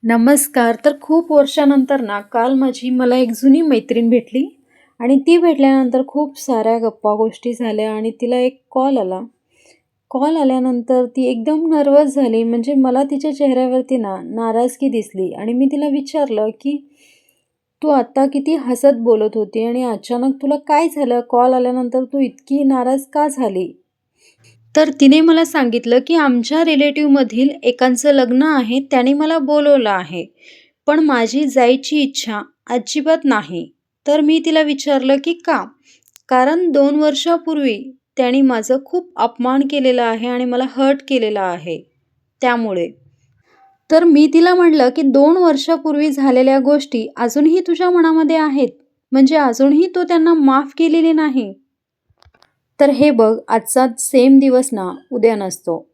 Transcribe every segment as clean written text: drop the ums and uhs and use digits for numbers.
नमस्कार. तर खूप वर्षानंतर ना, काल मला एक जुनी मैत्रीण भेटली आणि ती भेटल्यानंतर खूप साऱ्या गप्पा गोष्टी झाल्या आणि तिला एक कॉल आला. कॉल आल्यानंतर ती एकदम नर्वस झाली. म्हणजे मला तिच्या चेहऱ्यावरती ना, नाराजगी दिसली आणि मी तिला विचारलं, की "तू आत्ता किती हसत बोलत होती आणि अचानक तुला काय झालं? कॉल आल्यानंतर तू इतकी नाराज का झाली?" तर तिने मला सांगितलं, की आमच्या रिलेटिव्हमधील एकाचं लग्न आहे, त्याने मला बोलवलं आहे. पण माझी जायची इच्छा अजिबात नाही. तर मी तिला विचारलं, की "का?" कारण 2 वर्षापूर्वी त्याने माझं खूप अपमान केलेला आहे आणि मला हर्ट केलेला आहे, त्यामुळे. तर मी तिला म्हटलं, की "2 वर्षापूर्वी झालेल्या गोष्टी अजूनही तुझ्या मनामध्ये आहेत? म्हणजे अजूनही तू त्यांना माफ केलेली नाही?" तर हे बघ, आजचा सेम दिवस ना उद्या नसतो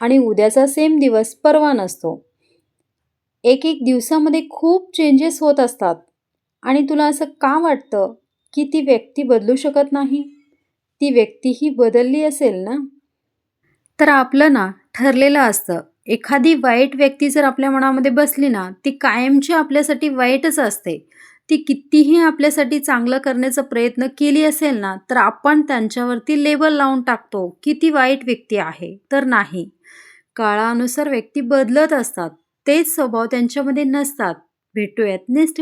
आणि उद्याचा सेम दिवस परवा नसतो. एक-एक दिवसामध्ये खूप चेंजेस होत असतात आणि तुला असं का वाटतं, की ती व्यक्ती बदलू शकत नाही? ती व्यक्ती ही बदलली असेल ना? तर आपलं ना ठरलेलं असतं. एखादी वाईट व्यक्ती जर आपल्या मनामध्ये बसली ना, ती कायमची आपल्यासाठी वाईटच असते. ती कितीही आपल्यासाठी चांगलं करण्याचा प्रयत्न केली असेल ना, तर आपण त्यांच्यावरती लेबल लावून टाकतो, की ती वाईट व्यक्ती आहे. तर नाही. काळानुसार व्यक्ती बदलत असतात. तेच स्वभाव त्यांच्यामध्ये नसतात. भेटूयात नेक्स्ट